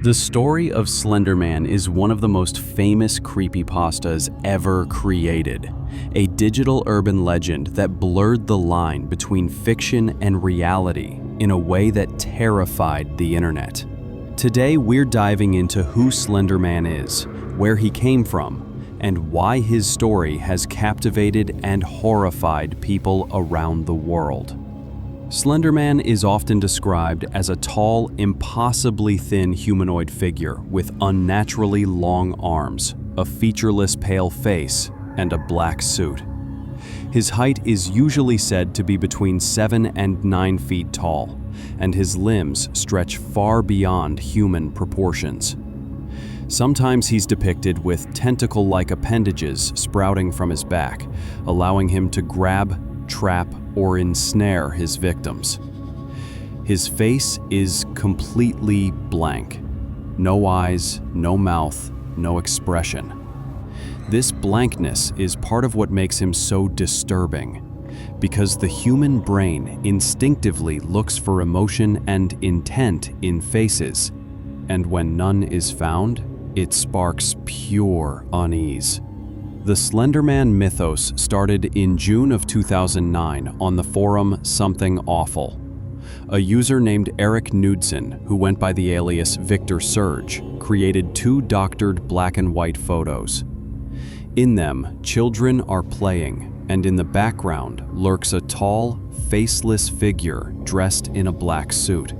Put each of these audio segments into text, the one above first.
The story of Slenderman is one of the most famous creepypastas ever created, a digital urban legend that blurred the line between fiction and reality in a way that terrified the internet. Today, we're diving into who Slenderman is, where he came from, and why his story has captivated and horrified people around the world. Slenderman is often described as a tall, impossibly thin humanoid figure with unnaturally long arms, a featureless pale face, and a black suit. His height is usually said to be between 7 and 9 feet tall, and his limbs stretch far beyond human proportions. Sometimes he's depicted with tentacle-like appendages sprouting from his back, allowing him to grab, trap, or ensnare his victims. His face is completely blank. No eyes, no mouth, no expression. This blankness is part of what makes him so disturbing, because the human brain instinctively looks for emotion and intent in faces, and when none is found, it sparks pure unease. The Slenderman mythos started in June of 2009 on the forum Something Awful. A user named Eric Knudsen, who went by the alias Victor Surge, created 2 doctored black and white photos. In them, children are playing, and in the background lurks a tall, faceless figure dressed in a black suit.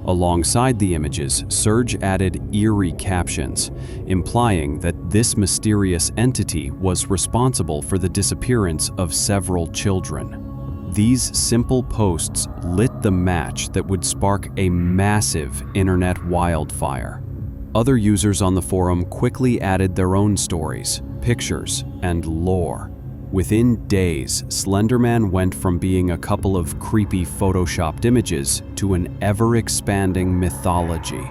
Alongside the images, Surge added eerie captions, implying that this mysterious entity was responsible for the disappearance of several children. These simple posts lit the match that would spark a massive internet wildfire. Other users on the forum quickly added their own stories, pictures, and lore. Within days, Slenderman went from being a couple of creepy photoshopped images to an ever-expanding mythology.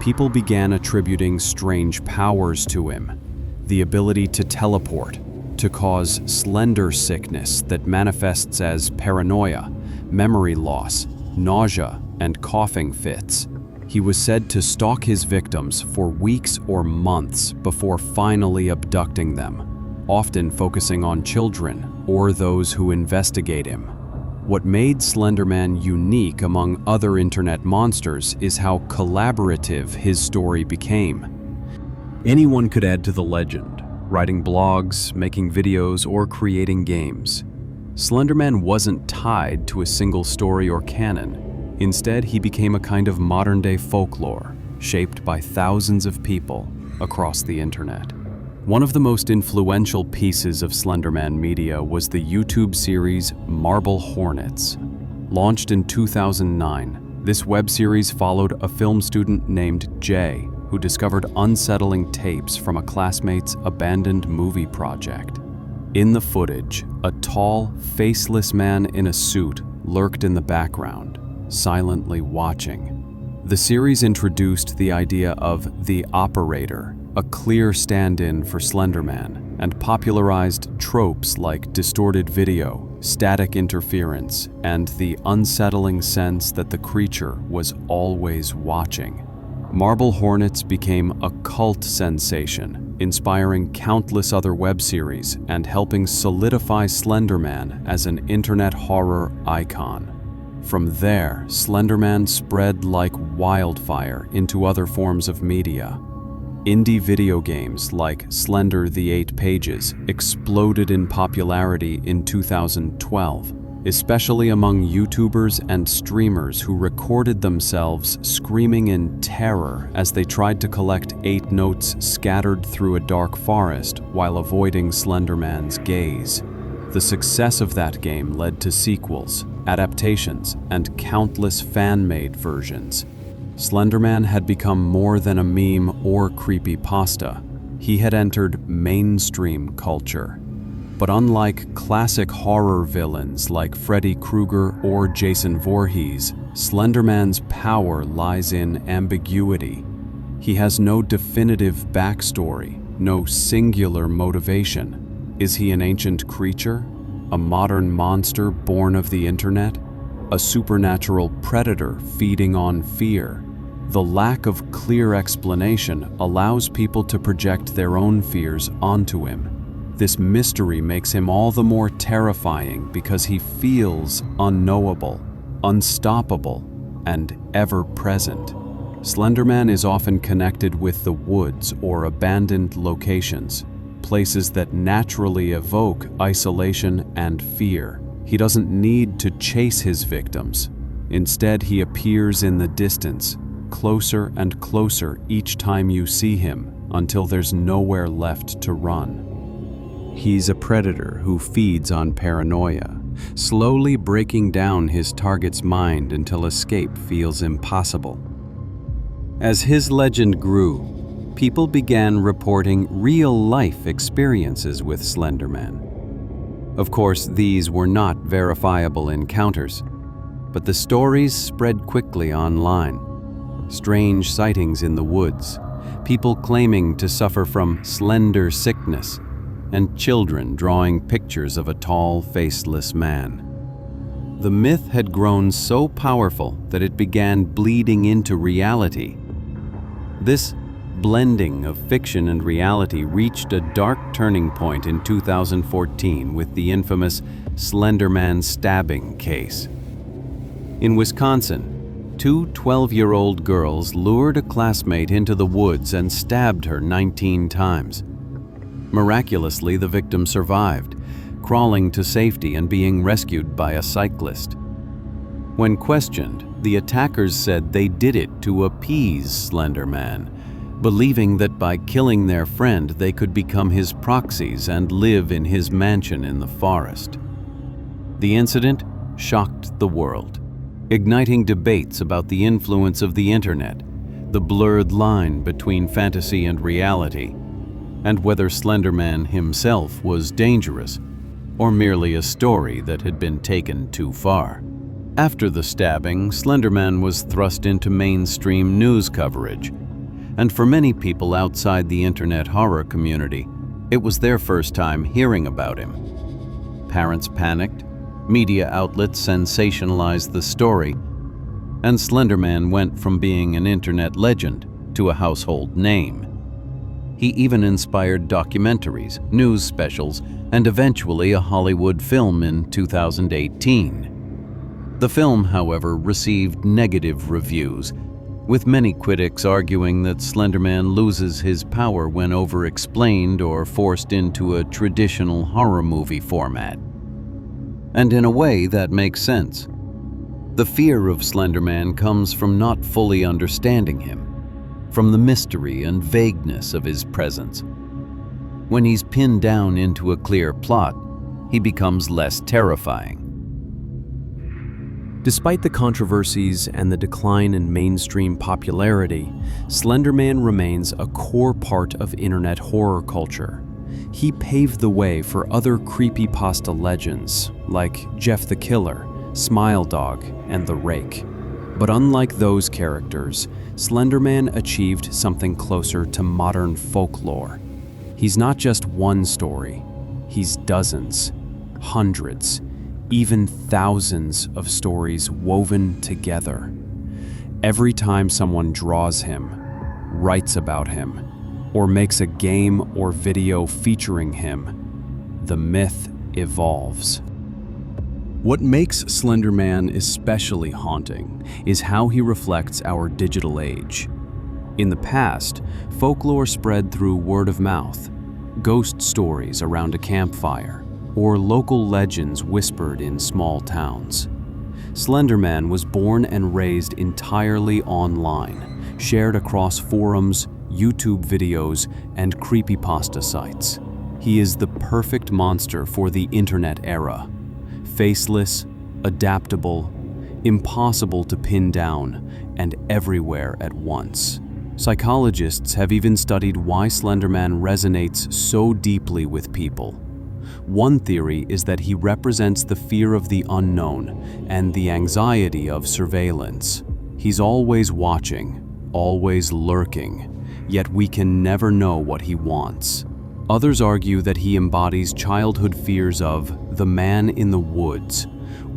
People began attributing strange powers to him, the ability to teleport, to cause slender sickness that manifests as paranoia, memory loss, nausea, and coughing fits. He was said to stalk his victims for weeks or months before finally abducting them, often focusing on children or those who investigate him. What made Slenderman unique among other internet monsters is how collaborative his story became. Anyone could add to the legend, writing blogs, making videos, or creating games. Slenderman wasn't tied to a single story or canon. Instead, he became a kind of modern-day folklore, shaped by thousands of people across the internet. One of the most influential pieces of Slenderman media was the YouTube series Marble Hornets. Launched in 2009, this web series followed a film student named Jay, who discovered unsettling tapes from a classmate's abandoned movie project. In the footage, a tall, faceless man in a suit lurked in the background, silently watching. The series introduced the idea of the operator, a clear stand-in for Slenderman, and popularized tropes like distorted video, static interference, and the unsettling sense that the creature was always watching. Marble Hornets became a cult sensation, inspiring countless other web series and helping solidify Slenderman as an internet horror icon. From there, Slenderman spread like wildfire into other forms of media. Indie video games like Slender the 8 Pages exploded in popularity in 2012, especially among YouTubers and streamers who recorded themselves screaming in terror as they tried to collect 8 notes scattered through a dark forest while avoiding Slenderman's gaze. The success of that game led to sequels, adaptations, and countless fan-made versions. Slenderman had become more than a meme or creepypasta. He had entered mainstream culture. But unlike classic horror villains like Freddy Krueger or Jason Voorhees, Slenderman's power lies in ambiguity. He has no definitive backstory, no singular motivation. Is he an ancient creature? A modern monster born of the internet? A supernatural predator feeding on fear? The lack of clear explanation allows people to project their own fears onto him. This mystery makes him all the more terrifying because he feels unknowable, unstoppable, and ever-present. Slenderman is often connected with the woods or abandoned locations, places that naturally evoke isolation and fear. He doesn't need to chase his victims. Instead, he appears in the distance, closer and closer each time you see him, until there's nowhere left to run. He's a predator who feeds on paranoia, slowly breaking down his target's mind until escape feels impossible. As his legend grew, people began reporting real-life experiences with Slenderman. Of course, these were not verifiable encounters, but the stories spread quickly online. Strange sightings in the woods, people claiming to suffer from slender sickness, and children drawing pictures of a tall, faceless man. The myth had grown so powerful that it began bleeding into reality. This blending of fiction and reality reached a dark turning point in 2014 with the infamous Slenderman stabbing case. In Wisconsin, two 12-year-old girls lured a classmate into the woods and stabbed her 19 times. Miraculously, the victim survived, crawling to safety and being rescued by a cyclist. When questioned, the attackers said they did it to appease Slenderman, believing that by killing their friend they could become his proxies and live in his mansion in the forest. The incident shocked the world, igniting debates about the influence of the internet, the blurred line between fantasy and reality, and whether Slenderman himself was dangerous or merely a story that had been taken too far. After the stabbing, Slenderman was thrust into mainstream news coverage, and for many people outside the internet horror community, it was their first time hearing about him. Parents panicked, media outlets sensationalized the story, and Slenderman went from being an internet legend to a household name. He even inspired documentaries, news specials, and eventually a Hollywood film in 2018. The film, however, received negative reviews, with many critics arguing that Slenderman loses his power when over-explained or forced into a traditional horror movie format. And in a way, that makes sense. The fear of Slenderman comes from not fully understanding him, from the mystery and vagueness of his presence. When he's pinned down into a clear plot, he becomes less terrifying. Despite the controversies and the decline in mainstream popularity, Slenderman remains a core part of internet horror culture. He paved the way for other creepypasta legends like Jeff the Killer, Smile Dog, and The Rake. But unlike those characters, Slenderman achieved something closer to modern folklore. He's not just one story, he's dozens, hundreds, even thousands of stories woven together. Every time someone draws him, writes about him, or makes a game or video featuring him, the myth evolves. What makes Slenderman especially haunting is how he reflects our digital age. In the past, folklore spread through word of mouth, ghost stories around a campfire, or local legends whispered in small towns. Slenderman was born and raised entirely online, shared across forums, YouTube videos, and creepypasta sites. He is the perfect monster for the internet era. Faceless, adaptable, impossible to pin down, and everywhere at once. Psychologists have even studied why Slenderman resonates so deeply with people. One theory is that he represents the fear of the unknown and the anxiety of surveillance. He's always watching, always lurking, yet we can never know what he wants. Others argue that he embodies childhood fears of the man in the woods,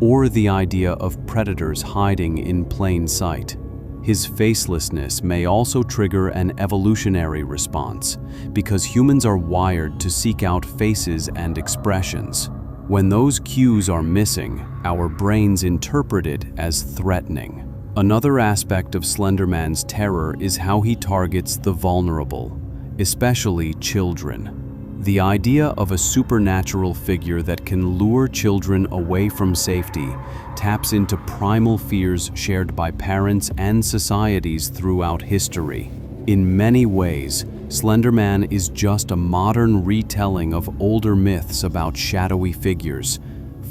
or the idea of predators hiding in plain sight. His facelessness may also trigger an evolutionary response, because humans are wired to seek out faces and expressions. When those cues are missing, our brains interpret it as threatening. Another aspect of Slenderman's terror is how he targets the vulnerable, especially children. The idea of a supernatural figure that can lure children away from safety taps into primal fears shared by parents and societies throughout history. In many ways, Slenderman is just a modern retelling of older myths about shadowy figures,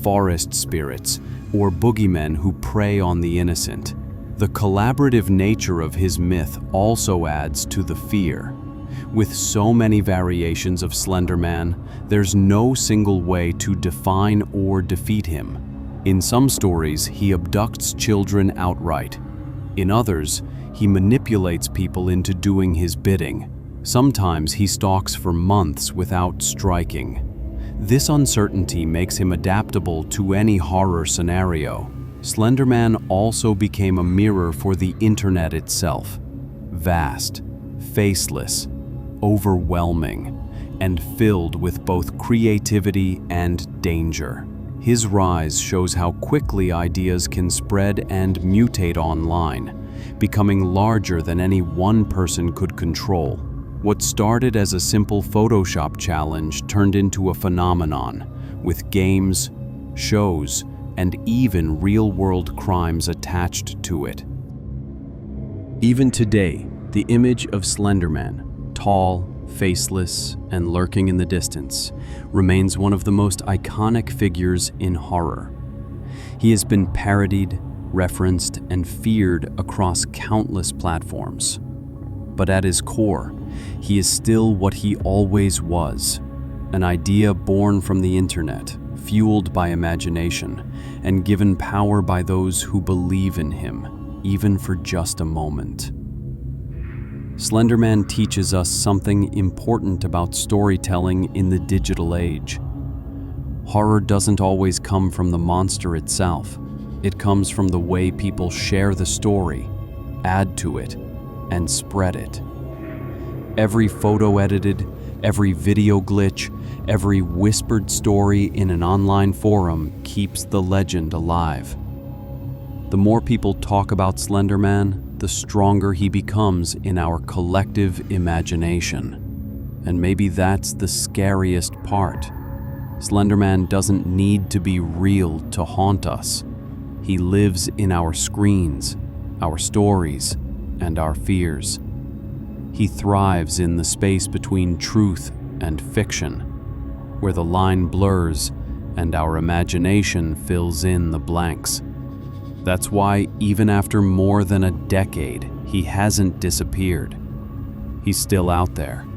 forest spirits, or boogeymen who prey on the innocent. The collaborative nature of his myth also adds to the fear. With so many variations of Slenderman, there's no single way to define or defeat him. In some stories, he abducts children outright. In others, he manipulates people into doing his bidding. Sometimes he stalks for months without striking. This uncertainty makes him adaptable to any horror scenario. Slenderman also became a mirror for the internet itself. Vast, faceless, overwhelming, and filled with both creativity and danger. His rise shows how quickly ideas can spread and mutate online, becoming larger than any one person could control. What started as a simple Photoshop challenge turned into a phenomenon, with games, shows, and even real-world crimes attached to it. Even today, the image of Slenderman, tall, faceless, and lurking in the distance, remains one of the most iconic figures in horror. He has been parodied, referenced, and feared across countless platforms. But at his core, he is still what he always was, an idea born from the internet, fueled by imagination, and given power by those who believe in him, even for just a moment. Slenderman teaches us something important about storytelling in the digital age. Horror doesn't always come from the monster itself. It comes from the way people share the story, add to it, and spread it. Every photo edited, every video glitch, every whispered story in an online forum keeps the legend alive. The more people talk about Slenderman, the stronger he becomes in our collective imagination. And maybe that's the scariest part. Slenderman doesn't need to be real to haunt us. He lives in our screens, our stories, and our fears. He thrives in the space between truth and fiction, where the line blurs and our imagination fills in the blanks. That's why, even after more than a decade, he hasn't disappeared. He's still out there,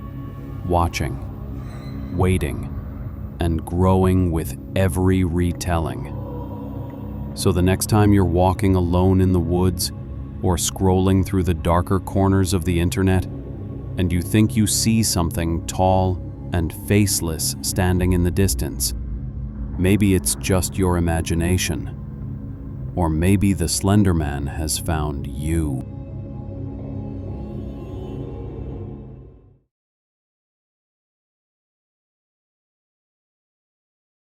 watching, waiting, and growing with every retelling. So the next time you're walking alone in the woods or scrolling through the darker corners of the internet, and you think you see something tall and faceless standing in the distance, maybe it's just your imagination. Or maybe the Slenderman has found you.